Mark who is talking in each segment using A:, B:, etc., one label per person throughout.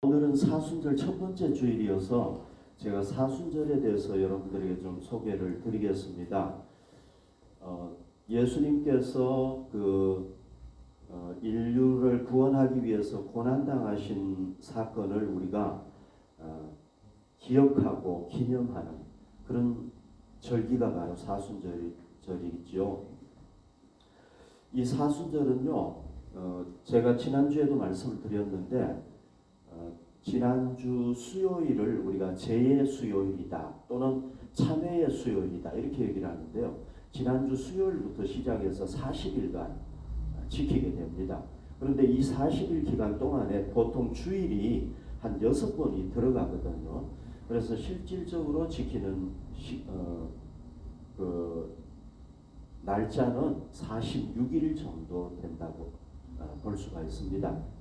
A: 오늘은 사순절 첫 번째 주일이어서 제가 사순절에 대해서 여러분들에게 좀 소개를 드리겠습니다. 예수님께서 인류를 구원하기 위해서 고난당하신 사건을 우리가 기억하고 기념하는 그런 절기가 바로 사순절이죠. 이 사순절은요, 제가 지난주에도 말씀을 드렸는데 지난주 수요일을 우리가 제의 수요일이다 또는 참회의 수요일이다 이렇게 얘기를 하는데요. 지난주 수요일부터 시작해서 40일간 지키게 됩니다. 그런데 이 40일 기간 동안에 보통 주일이 한 6번이 들어가거든요. 그래서 실질적으로 지키는 날짜는 46일 정도 된다고 볼 수가 있습니다.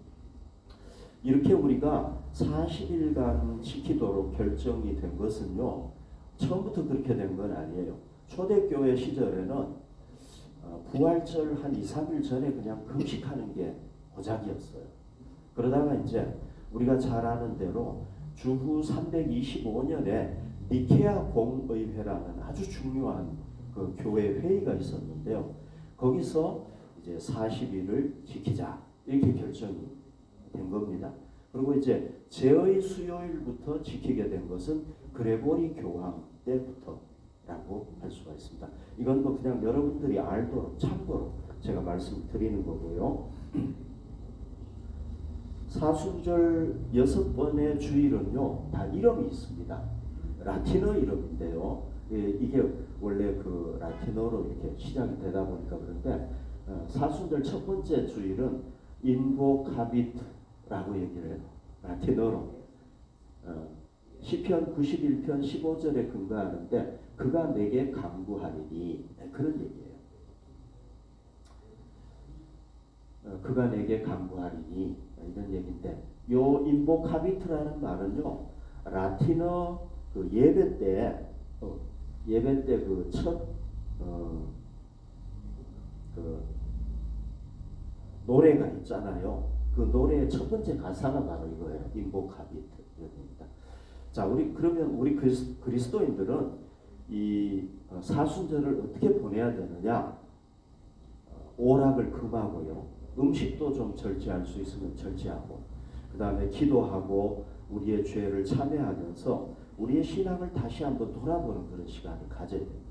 A: 이렇게 우리가 40일간 지키도록 결정이 된 것은요, 처음부터 그렇게 된 건 아니에요. 초대교회 시절에는 부활절 한 2, 3일 전에 그냥 금식하는 게 고작이었어요. 그러다가 이제 우리가 잘 아는 대로 주후 325년에 니케아 공의회라는 아주 중요한 그 교회 회의가 있었는데요. 거기서 이제 40일을 지키자 이렇게 결정이 된 겁니다. 그리고 이제 제의 수요일부터 지키게 된 것은 그레고리 교황 때부터라고 할 수가 있습니다. 이건 뭐 그냥 여러분들이 알도록 참고로 제가 말씀드리는 거고요. 사순절 6번의 주일은요 다 이름이 있습니다. 라틴어 이름인데요. 이게 원래 그 라틴어로 이렇게 시작이 되다 보니까 그런데 사순절 첫 번째 주일은 인보카비트라고 얘기를 해요. 라틴어로 시편 91편 15절에 근거하는데 그가 내게 간구하리니 그런 얘기예요. 그가 내게 간구하리니 이런 얘기인데 요 인보카비트라는 말은요 라틴어 그 예배 때 그 첫 노래가 있잖아요. 그 노래의 첫 번째 가사가 바로 이거예요. 인보카비트입니다. 자, 우리 그리스도인들은 이 사순절을 어떻게 보내야 되느냐? 오락을 금하고요. 음식도 좀 절제할 수 있으면 절제하고, 그 다음에 기도하고 우리의 죄를 참회하면서 우리의 신앙을 다시 한번 돌아보는 그런 시간을 가져야 됩니다.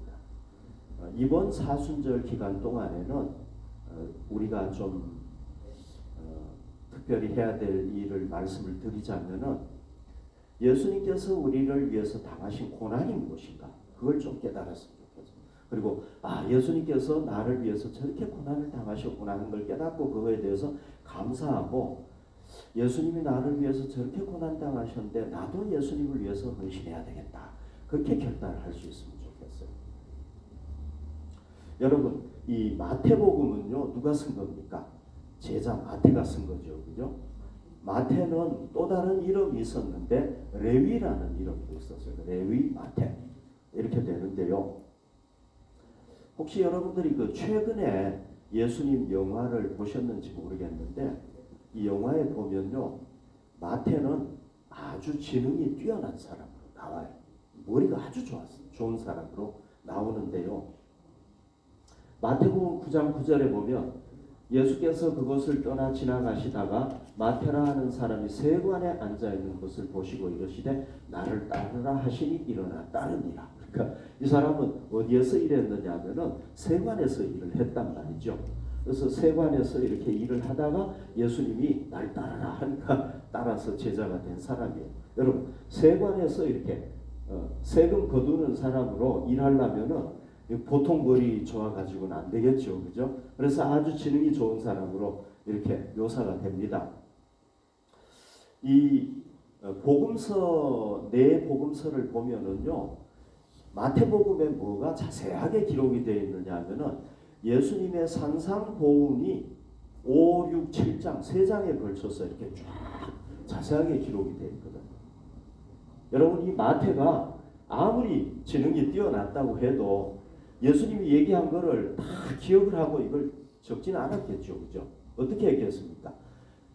A: 이번 사순절 기간 동안에는 우리가 좀 특별히 해야 될 일을 말씀을 드리자면은 예수님께서 우리를 위해서 당하신 고난이 무엇인가 그걸 좀 깨달았으면 좋겠어요. 그리고 예수님께서 나를 위해서 저렇게 고난을 당하셨구나 하는 걸 깨닫고 그거에 대해서 감사하고 예수님이 나를 위해서 저렇게 고난 당하셨는데 나도 예수님을 위해서 헌신해야 되겠다. 그렇게 결단을 할 수 있으면 좋겠어요. 여러분, 이 마태복음은요 누가 쓴 겁니까? 제자 마태가 쓴 거죠. 그죠? 마태는 또 다른 이름이 있었는데 레위라는 이름도 있었어요. 레위 마태 이렇게 되는데요. 혹시 여러분들이 그 최근에 예수님 영화를 보셨는지 모르겠는데 이 영화에 보면요 마태는 아주 지능이 뛰어난 사람으로 나와요. 머리가 아주 좋은 사람으로 나오는데요. 마태복음 9장 9절에 보면 예수께서 그곳을 떠나 지나가시다가 마테라 하는 사람이 세관에 앉아있는 것을 보시고 이르시되 나를 따르라 하시니 일어나 따르니라. 그러니까 이 사람은 어디에서 일했느냐 하면은 세관에서 일을 했단 말이죠. 그래서 세관에서 이렇게 일을 하다가 예수님이 날 따르라 하니까 따라서 제자가 된 사람이에요. 여러분 세관에서 이렇게 세금 거두는 사람으로 일하려면은 보통 머리 좋아가지고는 안 되겠죠. 그죠? 그래서 아주 지능이 좋은 사람으로 이렇게 묘사가 됩니다. 이 복음서, 네 복음서를 보면은요, 마태복음에 뭐가 자세하게 기록이 되어 있느냐 하면은 예수님의 산상보훈이 5, 6, 7장, 3장에 걸쳐서 이렇게 쫙 자세하게 기록이 되어 있거든요. 여러분, 이 마태가 아무리 지능이 뛰어났다고 해도 예수님이 얘기한 거를 다 기억을 하고 이걸 적지는 않았겠죠. 그죠? 어떻게 했겠습니까?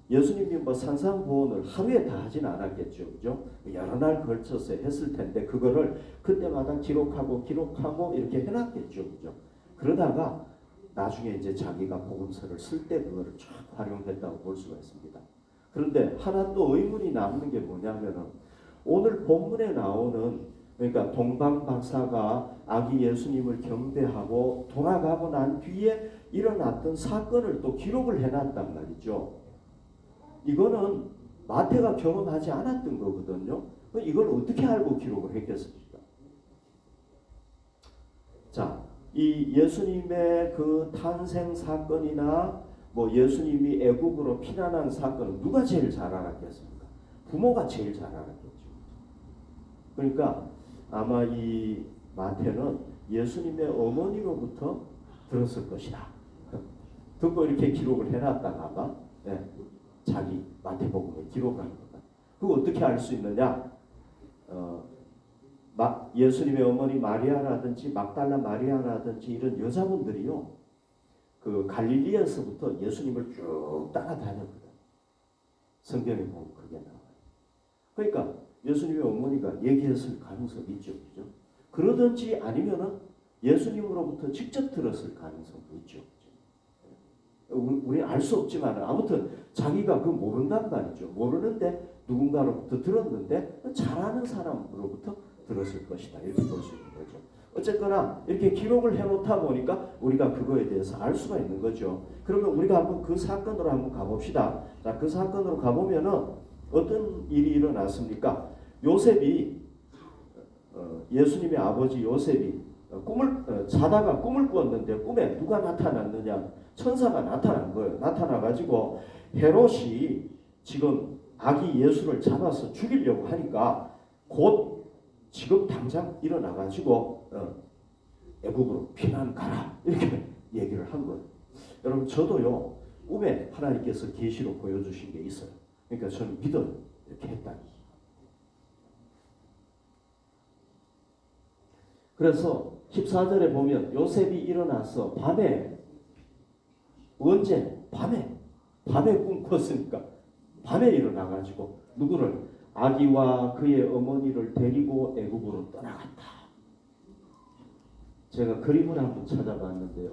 A: 예수님이 뭐 산상보원을 하루에 다 하진 않았겠죠, 그죠? 여러 날 걸쳐서 했을 텐데 그거를 그때마다 기록하고 이렇게 해놨겠죠, 그죠? 그러다가 나중에 이제 자기가 복음서를 쓸 때 그거를 쫙 활용했다고 볼 수가 있습니다. 그런데 하나 또 의문이 남는 게 뭐냐면은 오늘 본문에 나오는, 그러니까 동방 박사가 아기 예수님을 경배하고 돌아가고 난 뒤에 일어났던 사건을 또 기록을 해놨단 말이죠. 이거는 마태가 경험하지 않았던 거거든요. 이걸 어떻게 알고 기록을 했겠습니까? 자, 이 예수님의 그 탄생 사건이나 뭐 예수님이 애국으로 피난한 사건은 누가 제일 잘 알았겠습니까? 부모가 제일 잘 알았겠죠. 그러니까 아마 이 마태는 예수님의 어머니로부터 들었을 것이다. 듣고 이렇게 기록을 해놨다가 아마 자기 마태복음에 기록한 거다. 그거 어떻게 알 수 있느냐? 예수님의 어머니 마리아라든지 막달라 마리아라든지 이런 여자분들이요, 그 갈릴리에서부터 예수님을 쭉 따라다녔거든. 성경에 보면 그게 나와요. 그러니까 예수님의 어머니가 얘기했을 가능성이 있죠, 그죠? 그러든지 아니면은 예수님으로부터 직접 들었을 가능성도 있죠. 우리 알 수 없지만 아무튼 자기가 그 모른단 말이죠. 모르는데 누군가로부터 들었는데 잘 아는 사람으로부터 들었을 것이다. 이렇게 볼 수 있는 거죠. 어쨌거나 이렇게 기록을 해놓다 보니까 우리가 그거에 대해서 알 수가 있는 거죠. 그러면 우리가 한번 그 사건으로 한번 가봅시다. 자, 그 사건으로 가보면은 어떤 일이 일어났습니까? 요셉이 예수님의 아버지 요셉이 자다가 꿈을 꾸었는데 꿈에 누가 나타났느냐? 천사가 나타난 거예요. 나타나가지고 헤롯이 지금 아기 예수를 잡아서 죽이려고 하니까 곧 지금 당장 일어나가지고 애국으로 피난 가라 이렇게 얘기를 한 거예요. 여러분 저도요 꿈에 하나님께서 계시로 보여주신 게 있어요. 그러니까 저는 믿어요. 이렇게 했다니. 그래서 14절에 보면 요셉이 일어나서 밤에 언제? 밤에 꿈 꿨으니까 밤에 일어나가지고 누구를? 아기와 그의 어머니를 데리고 애국으로 떠나갔다. 제가 그림을 한번 찾아봤는데요.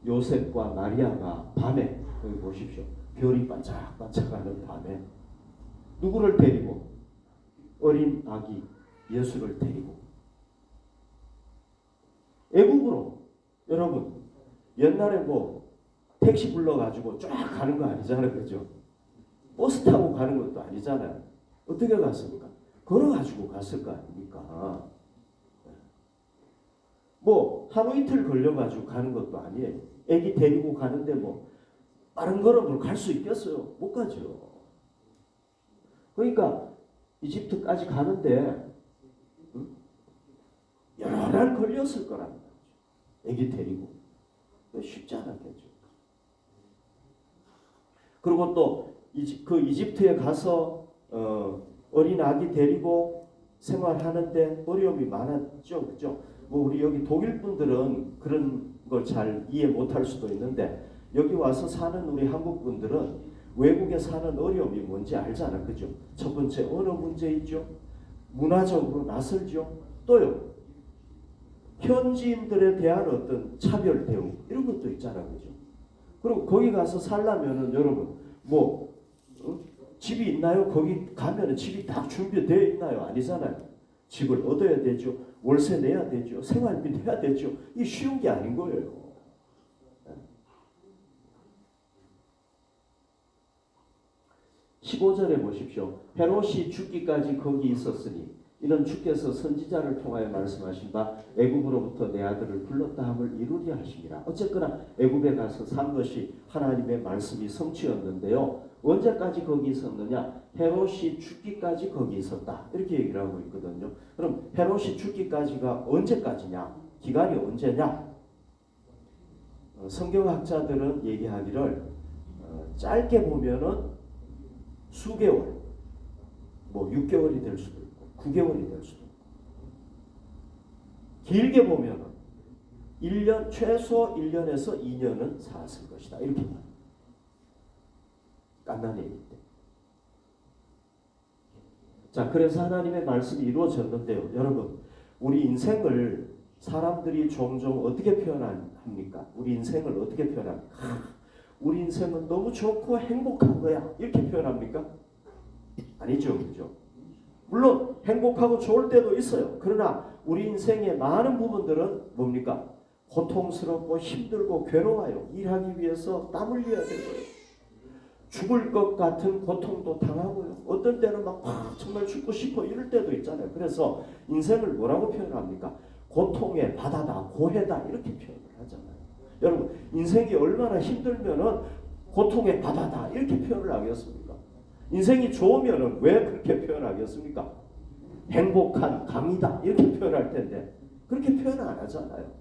A: 요셉과 마리아가 밤에, 여기 보십시오. 별이 반짝반짝하는 밤에 누구를 데리고? 어린 아기 예수를 데리고 애국으로. 여러분 옛날에 뭐 택시 불러가지고 쫙 가는 거 아니잖아요, 그죠? 버스 타고 가는 것도 아니잖아요. 어떻게 갔습니까? 걸어가지고 갔을 거 아닙니까? 뭐 하루 이틀 걸려가지고 가는 것도 아니에요. 애기 데리고 가는데 뭐 빠른 걸음으로 갈 수 있겠어요? 못 가죠. 그러니까 이집트까지 가는데 여러 날 걸렸을 거랍니다. 애기 데리고. 쉽지 않았겠죠. 그리고 또 그 이집트에 가서 어린 아기 데리고 생활하는데 어려움이 많았죠, 그죠? 뭐 우리 여기 독일 분들은 그런 걸 잘 이해 못할 수도 있는데 여기 와서 사는 우리 한국 분들은 외국에 사는 어려움이 뭔지 알잖아, 그죠? 첫 번째 언어 문제 있죠. 문화적으로 낯설죠. 또요. 현지인들에 대한 어떤 차별 대우 이런 것도 있잖아, 그죠? 그리고 거기 가서 살려면은 여러분 뭐 집이 있나요? 거기 가면은 집이 다 준비되어 있나요? 아니잖아요. 집을 얻어야 되죠. 월세 내야 되죠. 생활비 내야 되죠. 이게 쉬운 게 아닌 거예요. 15절에 보십시오. 헤롯이 죽기까지 거기 있었으니 이는 주께서 선지자를 통하여 말씀하신 바 애굽으로부터 내 아들을 불렀다 함을 이루려 하심이라. 어쨌거나 애굽에 가서 산 것이 하나님의 말씀이 성취였는데요. 언제까지 거기 있었느냐? 헤롯이 죽기까지 거기 있었다. 이렇게 얘기를 하고 있거든요. 그럼 헤롯이 죽기까지가 언제까지냐? 기간이 언제냐? 성경학자들은 얘기하기를 짧게 보면은 수개월, 뭐 6개월이 될 수도 있고 9개월이 될 수도 있고 길게 보면은 1년, 최소 1년에서 2년은 살았을 것이다. 이렇게 말합니다. 갓난아기 때. 자, 그래서 하나님의 말씀이 이루어졌는데요. 여러분, 우리 인생을 사람들이 종종 어떻게 표현합니까? 우리 인생을 어떻게 표현합니까? 우리 인생은 너무 좋고 행복한 거야. 이렇게 표현합니까? 아니죠. 그죠? 물론 행복하고 좋을 때도 있어요. 그러나 우리 인생의 많은 부분들은 뭡니까? 고통스럽고 힘들고 괴로워요. 일하기 위해서 땀 흘려야 되고요. 죽을 것 같은 고통도 당하고요. 어떤 때는 막 정말 죽고 싶어 이럴 때도 있잖아요. 그래서 인생을 뭐라고 표현합니까? 고통의 바다다, 고해다 이렇게 표현을 하잖아요. 여러분, 인생이 얼마나 힘들면은 고통의 바다다 이렇게 표현을 하겠습니까? 인생이 좋으면은 왜 그렇게 표현하겠습니까? 행복한 강이다 이렇게 표현할 텐데 그렇게 표현 안 하잖아요.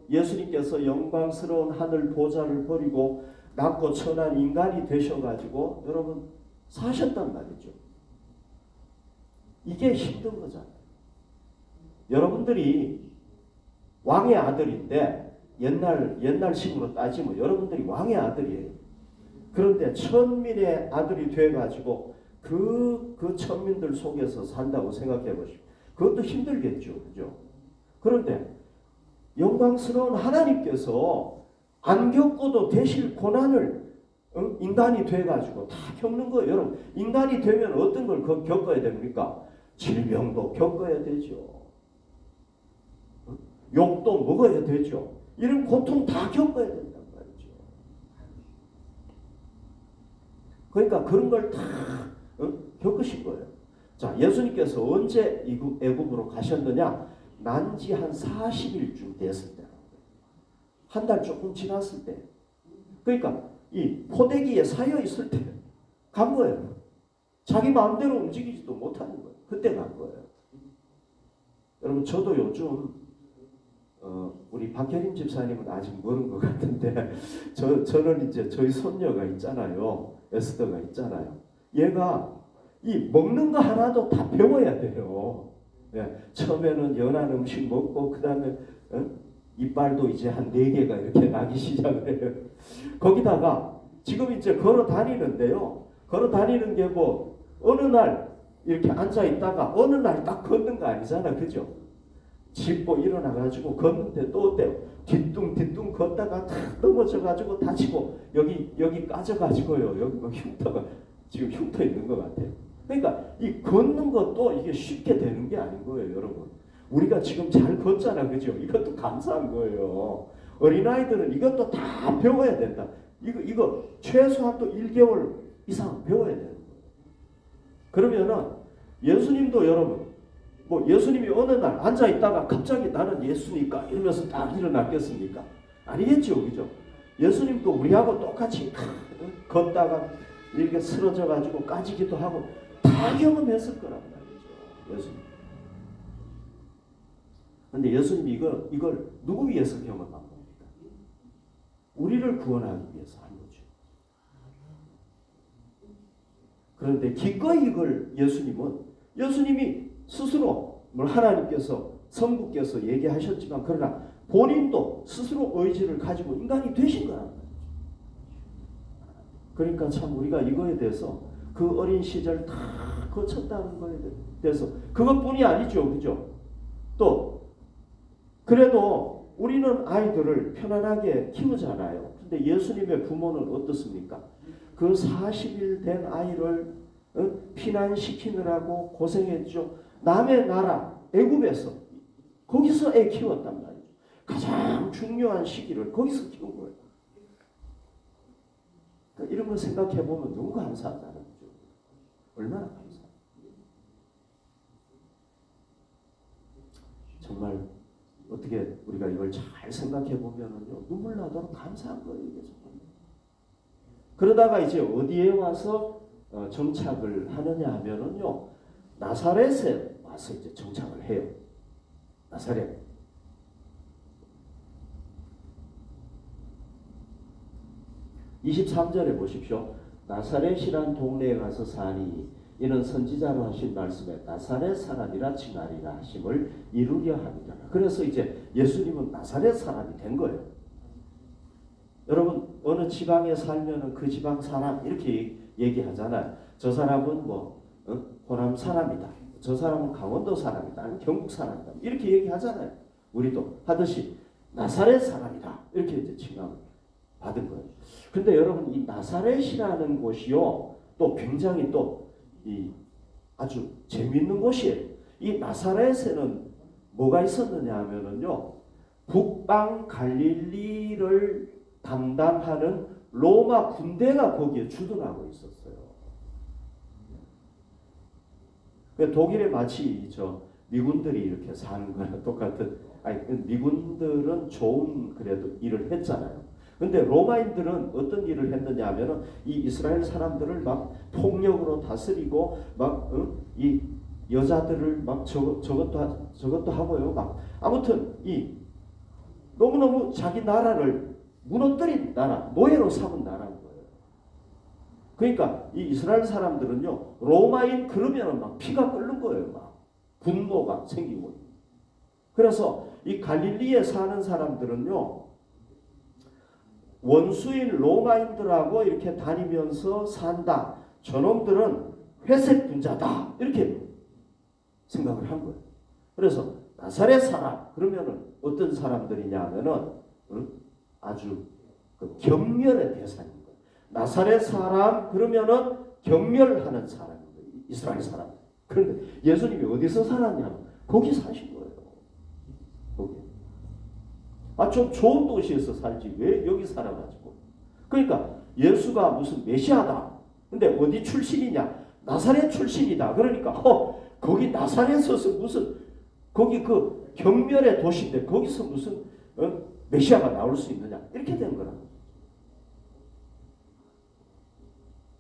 A: 예수님께서 영광스러운 하늘 보좌를 버리고 낮고 천한 인간이 되셔가지고 여러분 사셨단 말이죠. 이게 힘든 거잖아요. 여러분들이 왕의 아들인데 옛날식으로 따지면 여러분들이 왕의 아들이에요. 그런데 천민의 아들이 돼가지고 그 천민들 속에서 산다고 생각해 보십시오. 그것도 힘들겠죠. 그죠? 그런데 영광스러운 하나님께서 안 겪어도 되실 고난을 인간이 돼가지고 다 겪는 거예요. 여러분, 인간이 되면 어떤 걸 겪어야 됩니까? 질병도 겪어야 되죠. 욕도 먹어야 되죠. 이런 고통 다 겪어야 된단 말이죠. 그러니까 그런 걸 다 겪으신 거예요. 자, 예수님께서 언제 애굽으로 가셨느냐? 난지 한 40일쯤 됐을 때, 한 달 조금 지났을 때, 그러니까 이 포대기에 사여 있을 때 간 거예요. 자기 마음대로 움직이지도 못하는 거예요. 그때 간 거예요. 여러분, 저도 요즘 우리 박혜림 집사님은 아직 모르는 것 같은데 저는 이제 저희 손녀가 있잖아요. 에스더가 있잖아요. 얘가 이 먹는 거 하나도 다 배워야 돼요. 예, 처음에는 연한 음식 먹고 그 다음에 이빨도 이제 한 4개가 이렇게 나기 시작을 해요. 거기다가 지금 이제 걸어 다니는데요. 걸어 다니는 게 뭐 어느 날 이렇게 앉아 있다가 어느 날 딱 걷는 거 아니잖아. 그죠? 짚고 일어나가지고 걷는데 또 어때요? 뒤뚱 걷다가 탁 넘어져가지고 다치고 여기 까져가지고요. 여기 막 흉터가 지금 흉터 있는 것 같아요. 그러니까 이 걷는 것도 이게 쉽게 되는 게 아닌 거예요, 여러분. 우리가 지금 잘 걷잖아, 그죠? 이것도 감사한 거예요. 어린아이들은 이것도 다 배워야 된다. 이거 최소한 또 1개월 이상 배워야 되는 거예요. 그러면은 예수님도 여러분, 뭐 예수님이 어느 날 앉아 있다가 갑자기 나는 예수니까 이러면서 딱 일어났겠습니까? 아니겠죠, 그죠? 예수님도 우리하고 똑같이 걷다가 이렇게 쓰러져 가지고 까지기도 하고 다 경험했을 거란 말이죠, 예수님. 근데 예수님이 이걸 누구 위해서 경험한 겁니까? 우리를 구원하기 위해서 한 거죠. 그런데 기꺼이 이걸 예수님이 스스로 하나님께서 성부께서 얘기하셨지만 그러나 본인도 스스로 의지를 가지고 인간이 되신 거란 말이죠. 그러니까 참 우리가 이거에 대해서 그 어린 시절 다 거쳤다는 거에 대해서 그것뿐이 아니죠, 그죠? 또 그래도 우리는 아이들을 편안하게 키우잖아요. 근데 예수님의 부모는 어떻습니까? 그 40일 된 아이를 피난시키느라고 고생했죠. 남의 나라 애굽에서 거기서 애 키웠단 말이죠. 가장 중요한 시기를 거기서 키운 거예요. 그러니까 이런 걸 생각해 보면 너무 감사하다는 거죠. 얼마나 감사해요. 정말 어떻게 우리가 이걸 잘 생각해 보면은요 눈물 나도록 감사한 거예요, 이게 정말. 그러다가 이제 어디에 와서 정착을 하느냐 하면은요 나사렛에 와서 이제 정착을 해요. 나사렛. (23절에) 보십시오. 나사렛이란 동네에 가서 사니 이는 선지자로 하신 말씀에 나사렛 사람이라 칭하리라 하심을 이루려 함이라. 그래서 이제 예수님은 나사렛 사람이 된 거예요. 여러분 어느 지방에 살면은 그 지방 사람 이렇게 얘기하잖아요. 저 사람은 뭐 호남 사람이다. 저 사람은 강원도 사람이다. 아니면 경북 사람이다. 이렇게 얘기하잖아요. 우리도 하듯이 나사렛 사람이다. 이렇게 이제 칭함을 받은 거예요. 근데 여러분 이 나사렛이라는 곳이요. 또 굉장히 또 이 아주 재미있는 곳이에요. 이 나사렛에는 뭐가 있었느냐 하면은요. 북방 갈릴리를 담당하는 로마 군대가 거기에 주둔하고 있었어요. 독일에 마치 미군들이 이렇게 사는 거랑 똑같은, 아니 미군들은 좋은 그래도 일을 했잖아요. 근데 로마인들은 어떤 일을 했느냐 하면은 이 이스라엘 사람들을 막 폭력으로 다스리고 이 여자들을 막 저것도 하고요. 막 아무튼 이 너무너무 자기 나라를 무너뜨린 나라, 노예로 삼은 나라인 거예요. 그러니까 이 이스라엘 사람들은요, 로마인 그러면은 막 피가 끓는 거예요. 막 분노가 생기고. 그래서 이 갈릴리에 사는 사람들은요, 원수인 로마인들하고 이렇게 다니면서 산다. 저놈들은 회색 분자다. 이렇게 생각을 한 거예요. 그래서 나사렛 사람 그러면은 어떤 사람들이냐 하면은 아주 그 경멸의 대상인 거예요. 나사렛 사람 그러면은 경멸하는 사람인 거예요. 이스라엘 사람. 그런데 예수님이 어디서 살았냐면 거기 사신 거예요. 거기. 좀 좋은 도시에서 살지 왜 여기 살아가지고. 그러니까 예수가 무슨 메시아다. 근데 어디 출신이냐? 나사렛 출신이다. 그러니까 거기 나사렛에서 무슨 거기 그 경멸의 도시인데 거기서 무슨 메시아가 나올 수 있느냐. 이렇게 된 거라.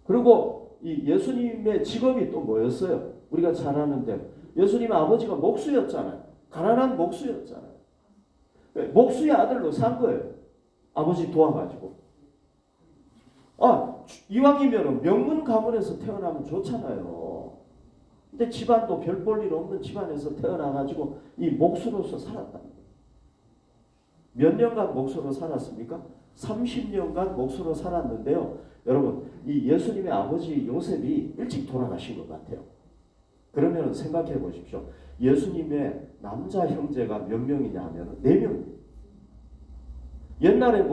A: 그리고 이 예수님의 직업이 또 뭐였어요? 우리가 잘 아는데 예수님의 아버지가 목수였잖아요. 가난한 목수였잖아요. 목수의 아들로 산 거예요. 아버지 도와가지고. 이왕이면 명문 가문에서 태어나면 좋잖아요. 근데 집안도 별 볼 일 없는 집안에서 태어나가지고 이 목수로서 살았다. 몇 년간 목수로 살았습니까? 30년간 목수로 살았는데요. 여러분, 이 예수님의 아버지 요셉이 일찍 돌아가신 것 같아요. 그러면 생각해 보십시오. 예수님의 남자 형제가 몇 명이냐 하면 4명이에요. 옛날에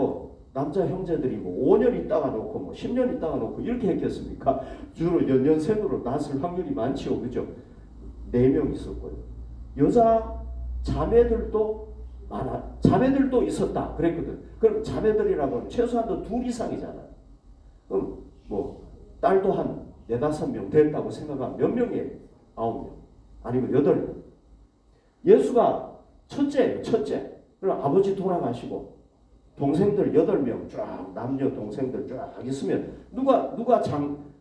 A: 남자 형제들이 5년 있다가 놓고 10년 있다가 놓고 이렇게 했겠습니까? 주로 연년생으로 낳을 확률이 많지요. 그죠? 4명 있었고요. 여자 자매들도 자매들도 있었다. 그랬거든. 그럼 자매들이라고 최소한도 2 이상이잖아요. 그럼 딸도 한 4-5명 됐다고 생각하면 몇 명이에요? 9명. 아니면 8명. 예수가 첫째예요. 첫째. 그럼 아버지 돌아가시고 동생들 8명 쫙 남녀 동생들 쫙 있으면 누가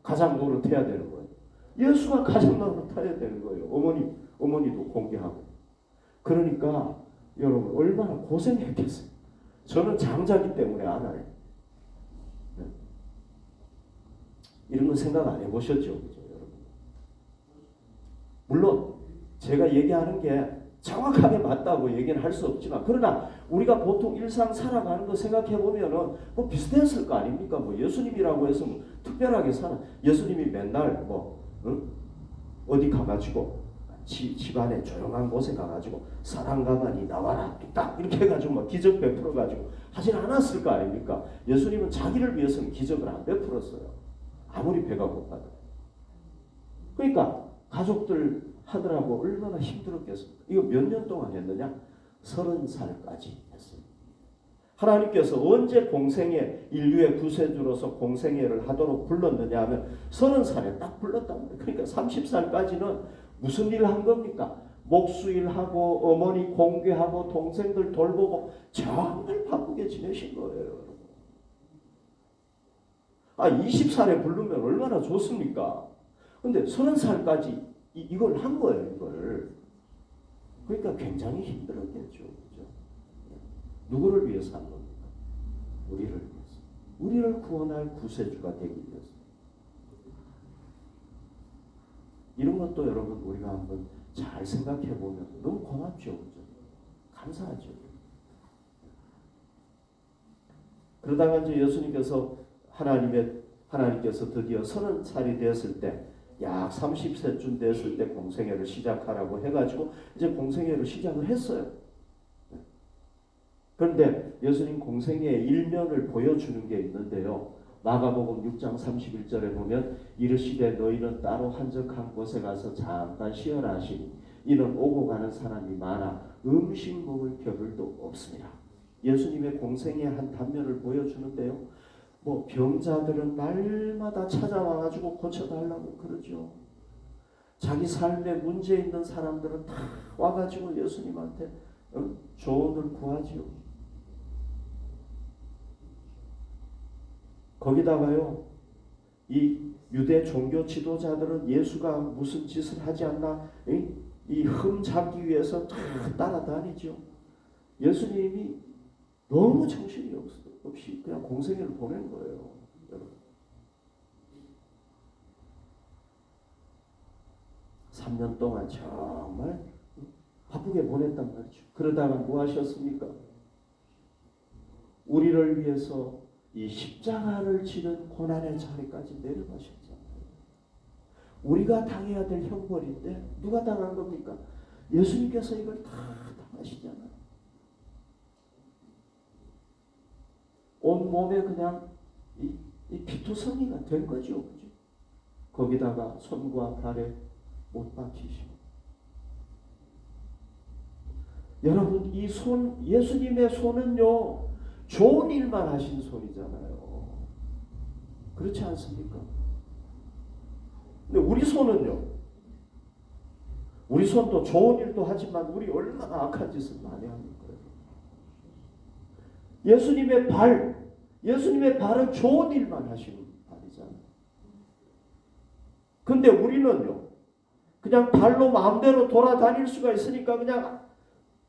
A: 가장 노릇해야 되는 거예요? 예수가 가장 노릇해야 되는 거예요. 어머니도 공개하고. 그러니까 여러분 얼마나 고생했겠어요. 저는 장자기 때문에 알아요. 이런 거 생각 안 해보셨죠? 그죠, 여러분? 물론 제가 얘기하는 게 정확하게 맞다고 얘기는 할 수 없지만 그러나 우리가 보통 일상 살아가는 거 생각해 보면은 비슷했을 거 아닙니까? 예수님이라고 해서 특별하게 예수님이 맨날 어디 가가지고 집안에 조용한 곳에 가가지고 사랑 가만히 나와라 딱 이렇게 해가지고 기적 베풀어가지고 하진 않았을 거 아닙니까? 예수님은 자기를 위해서는 기적을 안 베풀었어요. 아무리 배가 고파도. 그러니까 가족들 하느라고 얼마나 힘들었겠습니까? 이거 몇 년 동안 했느냐? 30살까지 했어요. 하나님께서 언제 공생애 인류의 구세주로서 공생애를 하도록 불렀느냐 하면 30살에 딱 불렀답니다. 그러니까 30살까지는 무슨 일을 한 겁니까? 목수일하고 어머니 공개하고 동생들 돌보고 정말 바쁘게 지내신 거예요. 20살에 부르면 얼마나 좋습니까? 근데 30살까지 이걸 한 거예요, 이걸. 그러니까 굉장히 힘들었겠죠. 그죠? 누구를 위해서 한 겁니까? 우리를 위해서. 우리를 구원할 구세주가 되기 위해서. 이런 것도 여러분 우리가 한번 잘 생각해 보면 너무 고맙죠. 그죠? 감사하죠. 그러다가 이제 예수님께서 하나님께서 드디어 30살이 됐을 때, 약 30세쯤 됐을 때 공생애를 시작하라고 해가지고 이제 공생애를 시작을 했어요. 그런데 예수님 공생애의 일면을 보여주는 게 있는데요. 마가복음 6장 31절에 보면 이르시되 너희는 따로 한적한 곳에 가서 잠깐 쉬어라 하시니 이는 오고 가는 사람이 많아 음식 먹을 겨를도 없습니다. 예수님의 공생의 한 단면을 보여주는데요. 뭐 병자들은 날마다 찾아와가지고 고쳐달라고 그러죠. 자기 삶에 문제 있는 사람들은 다 와가지고 예수님한테 조언을 구하지요. 거기다가요, 이 유대 종교 지도자들은 예수가 무슨 짓을 하지 않나 이 흠 잡기 위해서 따라다니죠. 예수님이 너무 정신이 없이 그냥 공생애를 보낸 거예요. 여러분. 3년 동안 정말 바쁘게 보냈단 말이죠. 그러다가 뭐 하셨습니까? 우리를 위해서 이 십자가를 지는 고난의 자리까지 내려가셨잖아요. 우리가 당해야 될 형벌인데 누가 당한 겁니까? 예수님께서 이걸 다 당하시잖아요. 온 몸에 그냥 이 피투성이가 된 거죠. 그죠? 거기다가 손과 발에 못 박히시고. 여러분, 이 손, 예수님의 손은요, 좋은 일만 하신 손이잖아요. 그렇지 않습니까? 근데 우리 손은요, 우리 손도 좋은 일도 하지만 우리 얼마나 악한 짓을 많이 합니까? 예수님의 발은 좋은 일만 하시는 발이잖아요. 근데 우리는요, 그냥 발로 마음대로 돌아다닐 수가 있으니까 그냥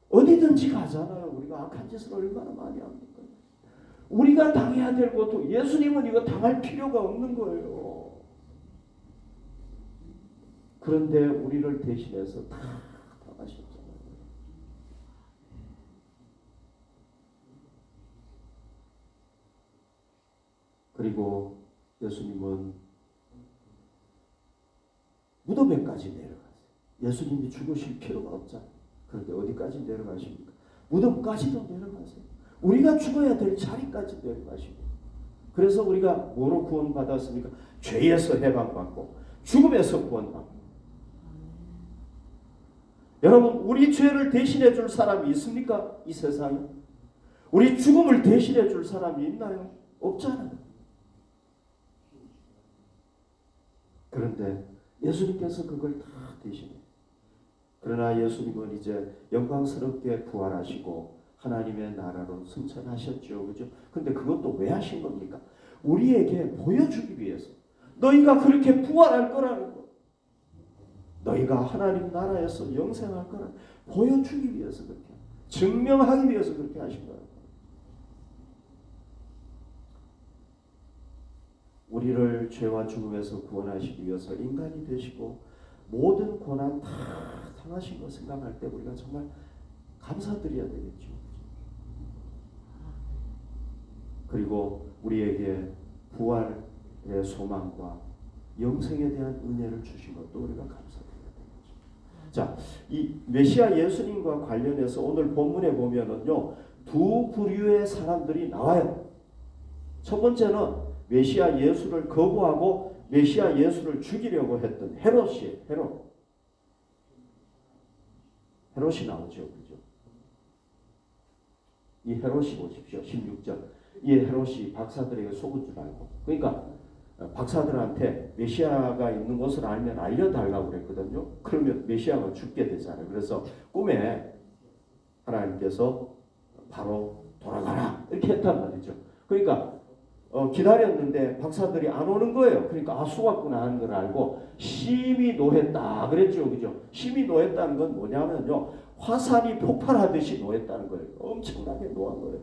A: 어디든지 가잖아요. 우리가 악한 짓을 얼마나 많이 합니까? 우리가 당해야 될 것도 예수님은 이거 당할 필요가 없는 거예요. 그런데 우리를 대신해서 다 당하셨잖아요. 그리고 예수님은 무덤에까지 내려가세요. 예수님이 죽으실 필요가 없잖아요. 그런데 어디까지 내려가십니까? 무덤까지도 내려가세요. 우리가 죽어야 될 자리까지 내려가시고. 그래서 우리가 뭐로 구원받았습니까? 죄에서 해방받고 죽음에서 구원받고. 여러분, 우리 죄를 대신해 줄 사람이 있습니까? 이 세상에? 우리 죽음을 대신해 줄 사람이 있나요? 없잖아요. 그런데 예수님께서 그걸 다 대신해요. 그러나 예수님은 이제 영광스럽게 부활하시고 하나님의 나라로 승천하셨죠. 그죠? 근데 그것도 왜 하신 겁니까? 우리에게 보여주기 위해서. 너희가 그렇게 부활할 거라는 거. 너희가 하나님 나라에서 영생할 거라 보여주기 위해서 그렇게, 증명하기 위해서 그렇게 하신 거예요. 우리를 죄와 죽음에서 구원하시기 위해서 인간이 되시고 모든 고난 다 당하신 거 생각할 때 우리가 정말 감사드려야 되겠죠. 그리고 우리에게 부활의 소망과 영생에 대한 은혜를 주신 것도 우리가 감사드려야 되겠죠. 자, 이 메시아 예수님과 관련해서 오늘 본문에 보면은요, 두 부류의 사람들이 나와요. 첫 번째는 메시아 예수를 거부하고 메시아 예수를 죽이려고 했던 헤롯이에요. 헤롯이 나오죠. 그죠? 이 헤롯이 보십시오. 16절. 이 헤롯이 박사들에게 속은 줄 알고. 그러니까 박사들한테 메시아가 있는 것을 알면 알려달라고 그랬거든요. 그러면 메시아가 죽게 되잖아요. 그래서 꿈에 하나님께서 바로 돌아가라 이렇게 했단 말이죠. 그러니까 기다렸는데 박사들이 안 오는 거예요. 그러니까 속았구나 하는 걸 알고 심히 노했다 그랬죠. 그죠? 심히 노했다는 건 뭐냐면요, 화산이 폭발하듯이 노했다는 거예요. 엄청나게 노한 거예요.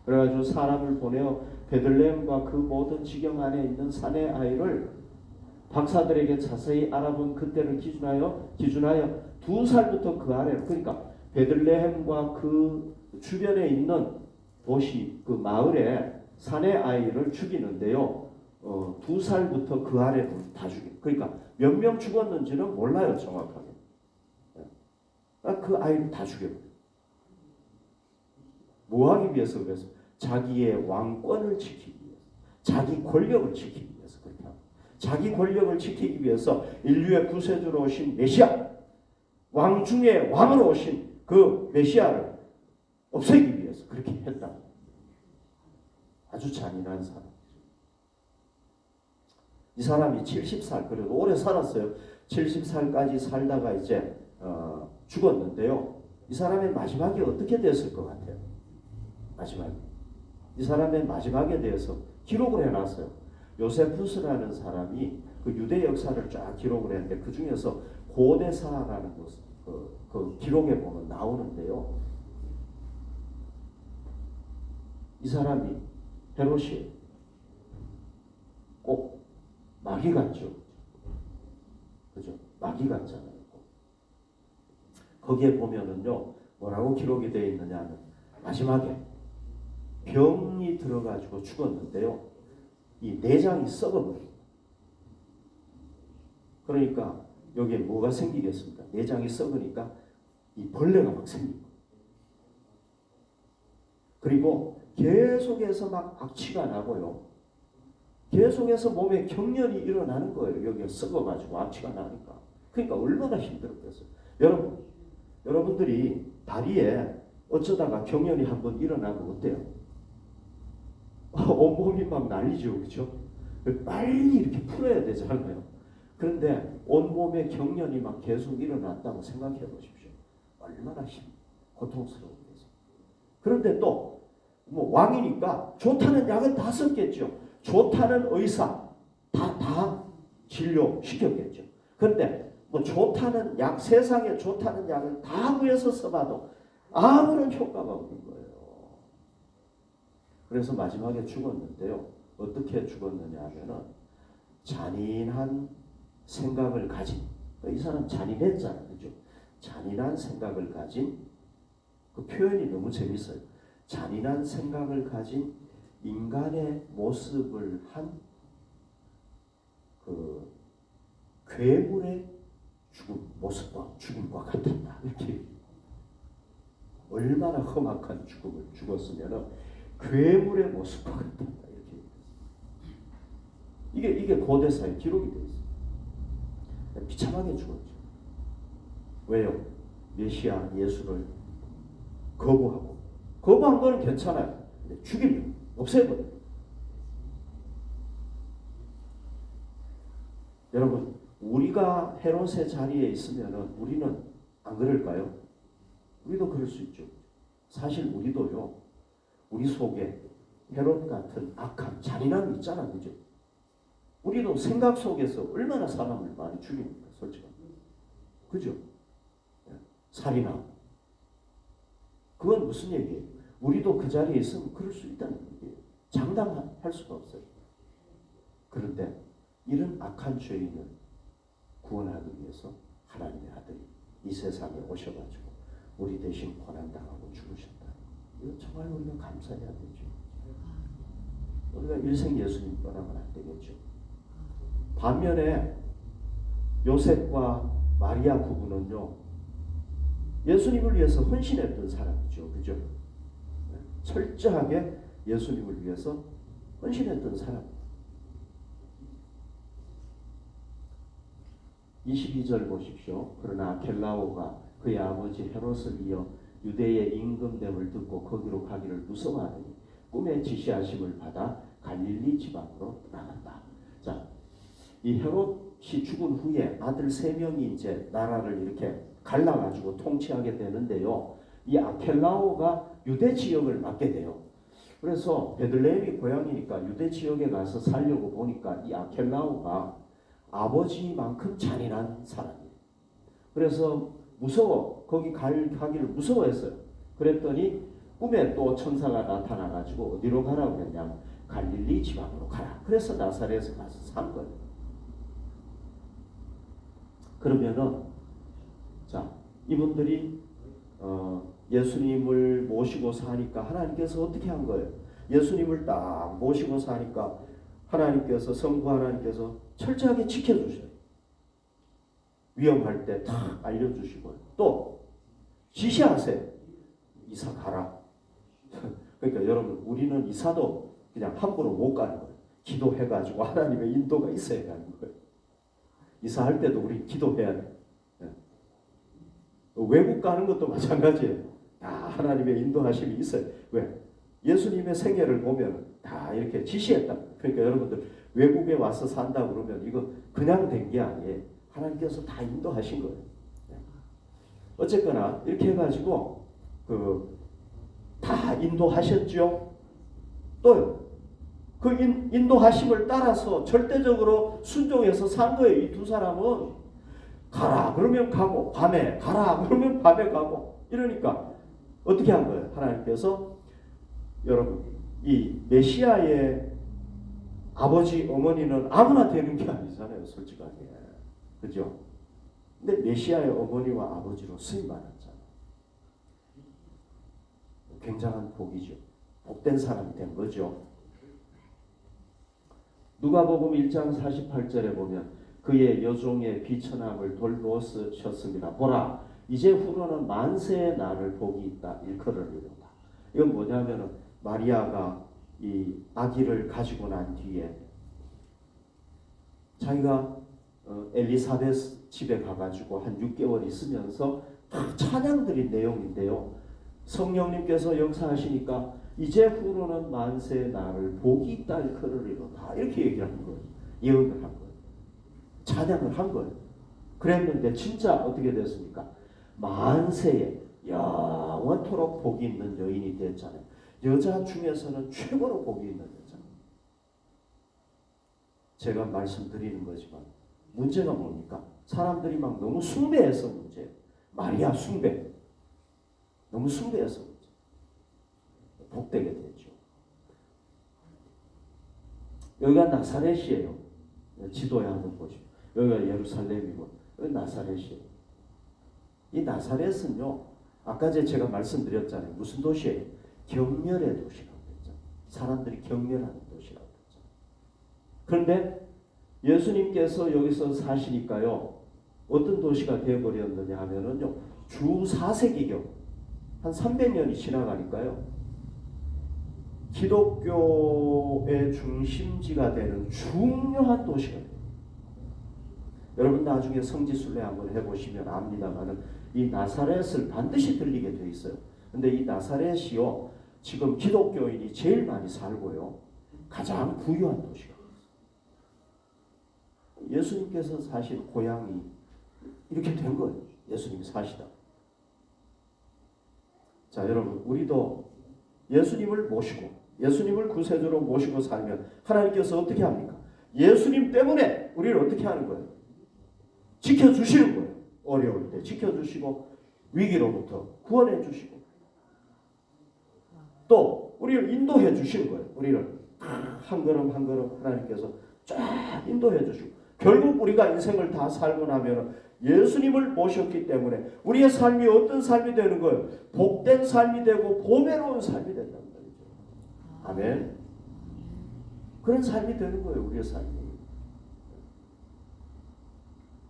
A: 그래가지고 사람을 보내어 베들레헴과 그 모든 지경 안에 있는 사내 아이를 박사들에게 자세히 알아본 그때를 기준하여 2살부터 그 아래로, 그러니까 베들레헴과 그 주변에 있는 도시, 그 마을에 사내 아이를 죽이는데요. 2살부터 그 아래는 다 죽여. 그러니까 몇 명 죽었는지는 몰라요, 정확하게. 그 아이를 다 죽여버려요. 뭐 하기 위해서 그래서? 자기의 왕권을 지키기 위해서. 자기 권력을 지키기 위해서. 그렇게 합니다. 자기 권력을 지키기 위해서 인류의 구세주로 오신 메시아, 왕 중에 왕으로 오신 그 메시아를 없애기 위해서 그렇게 했다. 아주 잔인한 사람. 이 사람이 70살, 그래도 오래 살았어요. 70살까지 살다가 이제 죽었는데요. 이 사람의 마지막이 어떻게 됐을 것 같아요? 마지막이. 이 사람의 마지막에 대해서 기록을 해놨어요. 요세푸스라는 사람이 그 유대 역사를 쫙 기록을 했는데 그 중에서 고대사라는 그 기록에 보면 나오는데요. 이 사람이 헤롯이 꼭 마귀 같죠. 그죠? 마귀 같잖아요. 거기에 보면은요, 뭐라고 기록이 되어 있느냐면, 마지막에 병이 들어가지고 죽었는데요, 이 내장이 썩어버려요. 그러니까 여기에 뭐가 생기겠습니까? 내장이 썩으니까 이 벌레가 막 생기고, 그리고 계속해서 막 악취가 나고요. 계속해서 몸에 경련이 일어나는 거예요. 여기가 썩어가지고 악취가 나니까. 그러니까 얼마나 힘들었겠어요. 여러분들이 다리에 어쩌다가 경련이 한번 일어나면 어때요? 온몸이 막 난리죠. 그렇죠? 빨리 이렇게 풀어야 되잖아요. 그런데 온몸에 경련이 막 계속 일어났다고 생각해 보십시오. 얼마나 고통스러운지. 그런데 또 뭐 왕이니까 좋다는 약은 다 썼겠죠. 좋다는 의사 다 진료시켰겠죠. 그런데 뭐 좋다는 약, 세상에 좋다는 약을 다 구해서 써봐도 아무런 효과가 없는 거예요. 그래서 마지막에 죽었는데요. 어떻게 죽었느냐 하면은 잔인한 생각을 가진, 이 사람 잔인했잖아요. 그죠? 잔인한 생각을 가진, 그 표현이 너무 재밌어요. 잔인한 생각을 가진 인간의 모습을 한 그 괴물의 죽음과 같았다. 이렇게 얼마나 험악한 죽음을 죽었으면 괴물의 모습과 같았다. 이렇게 이게 고대사에 기록이 되어 있어요. 비참하게 죽었죠. 왜요? 메시아 예수를 거부한 거는 괜찮아요. 죽이면 없애버려요. 여러분, 우리가 헤롯의 자리에 있으면은 우리는 안 그럴까요? 우리도 그럴 수 있죠. 사실 우리도요, 우리 속에 헤롯 같은 악함, 잔인함이 있잖아, 그죠? 우리도 생각 속에서 얼마나 사람을 많이 죽입니까, 솔직히. 그죠? 살인하고. 그건 무슨 얘기예요? 우리도 그 자리에 있으면 그럴 수 있다는 얘기예요. 장담할 수가 없어요. 그런데 이런 악한 죄인을 구원하기 위해서 하나님의 아들이 이 세상에 오셔가지고 우리 대신 고난당하고 죽으셨다. 이거 정말 우리가 감사해야 되죠. 우리가 일생 예수님 떠나면 안 되겠죠. 반면에 요셉과 마리아 부부는요, 예수님을 위해서 헌신했던 사람이죠. 그죠? 철저하게 예수님을 위해서 헌신했던 사람. 22절 보십시오. 그러나 아켈라오가 그의 아버지 헤롯을 이어 유대의 임금됨을 듣고 거기로 가기를 무서워하더니 꿈에 지시하심을 받아 갈릴리 지방으로 나갔다. 자, 이 헤롯이 죽은 후에 아들 3명이 이제 나라를 이렇게 갈라가지고 통치하게 되는데요. 이 아켈라오가 유대 지역을 맡게 돼요. 그래서 베들레헴이 고향이니까 유대 지역에 가서 살려고 보니까 이 아켈라오가 아버지만큼 잔인한 사람이에요. 그래서 거기 가기를 무서워했어요. 그랬더니 꿈에 또 천사가 나타나가지고 어디로 가라고 했냐면 갈릴리 지방으로 가라. 그래서 나사렛에 가서 산 거예요. 그러면은 자, 이분들이 예수님을 모시고 사니까 하나님께서 어떻게 한 거예요? 예수님을 딱 모시고 사니까 하나님께서, 성부 하나님께서 철저하게 지켜주셔요. 위험할 때 다 알려주시고요. 또 지시하세요. 이사 가라. 그러니까 여러분, 우리는 이사도 그냥 함부로 못 가는 거예요. 기도해가지고 하나님의 인도가 있어야 하는 거예요. 이사할 때도 우리 기도해야 돼요. 외국 가는 것도 마찬가지예요. 다 하나님의 인도하심이 있어요. 왜? 예수님의 생애를 보면 다 이렇게 지시했다. 그러니까 여러분들 외국에 와서 산다 그러면 이거 그냥 된 게 아니에요. 하나님께서 다 인도하신 거예요. 어쨌거나 이렇게 해가지고 다 인도하셨죠. 또요. 그 인도하심을 따라서 절대적으로 순종해서 산 거예요. 이 두 사람은 가라 그러면 가고, 밤에 가라 그러면 밤에 가고. 이러니까 어떻게 한 거예요? 하나님께서 여러분, 이 메시아의 아버지 어머니는 아무나 되는 게 아니잖아요. 솔직하게. 그죠? 근데 메시아의 어머니와 아버지로 쓰임 받았잖아요. 굉장한 복이죠. 복된 사람이 된 거죠. 누가복음 1장 48절에 보면 그의 여종의 비천함을 돌보셨습니다. 보라, 이제 후로는 만세의 날을 복이 있다. 일컬으리로다. 이건 뭐냐면은 마리아가 이 아기를 가지고 난 뒤에 자기가 엘리사벳 집에 가가지고 한 6개월 있으면서 다 찬양 드린 내용인데요. 성령님께서 역사하시니까 이제 후로는 만세의 날을 복이 있다 일컬으리로다. 이렇게 얘기하는 거예요. 예언을 한 거예요. 찬양을 한 거예요. 그랬는데 진짜 어떻게 됐습니까? 만세에 영원토록 복이 있는 여인이 됐잖아요. 여자 중에서는 최고로 복이 있는 여자. 제가 말씀드리는 거지만 문제가 뭡니까? 사람들이 막 너무 숭배해서 문제예요. 마리아 숭배. 너무 숭배해서 문제. 복되게 됐죠. 여기가 나사렛이에요. 지도에 한번 보시죠. 여기가 예루살렘이고 여기 나사렛이에요. 이 나사렛은요, 아까 제가 말씀드렸잖아요. 무슨 도시예요? 경멸의 도시라고 했죠. 사람들이 경멸하는 도시라고 했죠. 그런데 예수님께서 여기서 사시니까요, 어떤 도시가 되어버렸느냐 하면은요, 주 4세기경 한 300년이 지나가니까요, 기독교의 중심지가 되는 중요한 도시가 돼요. 여러분 나중에 성지순례 한번 해보시면 압니다만은 이 나사렛을 반드시 들리게 돼 있어요. 근데 이 나사렛이요, 지금 기독교인이 제일 많이 살고요, 가장 부유한 도시가 있어요. 예수님께서 사실 고향이 이렇게 된 거예요. 예수님이 사시다. 자, 여러분, 우리도 예수님을 모시고 예수님을 구세주로 모시고 살면 하나님께서 어떻게 합니까? 예수님 때문에 우리를 어떻게 하는 거예요? 지켜주시는 거예요. 어려울 때 지켜주시고 위기로부터 구원해 주시고 또 우리를 인도해 주시는 거예요. 우리를 한 걸음 한 걸음 하나님께서 쫙 인도해 주시고 결국 우리가 인생을 다 살고 나면 예수님을 모셨기 때문에 우리의 삶이 어떤 삶이 되는 거예요? 복된 삶이 되고 보배로운 삶이 된다는 말이죠. 아멘. 그런 삶이 되는 거예요. 우리의 삶이.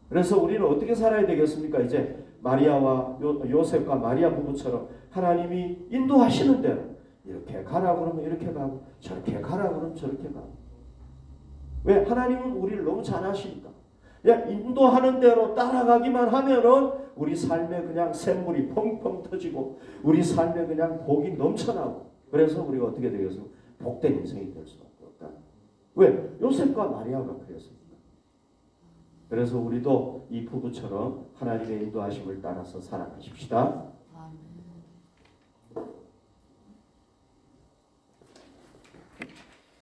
A: 그래서 우리는 어떻게 살아야 되겠습니까? 이제 마리아와 요셉과 마리아 부부처럼 하나님이 인도하시는 대로 이렇게 가라 그러면 이렇게 가고 저렇게 가라 그러면 저렇게 가고. 왜? 하나님은 우리를 너무 잘 아시니까. 그냥 인도하는 대로 따라가기만 하면은 우리 삶에 그냥 샘물이 펑펑 터지고 우리 삶에 그냥 복이 넘쳐나고 그래서 우리가 어떻게 되겠습니까? 복된 인생이 될 수밖에 없다. 왜? 요셉과 마리아가 그랬습니다. 그래서 우리도 이 부부처럼 하나님의 인도하심을 따라서 살아가십시다.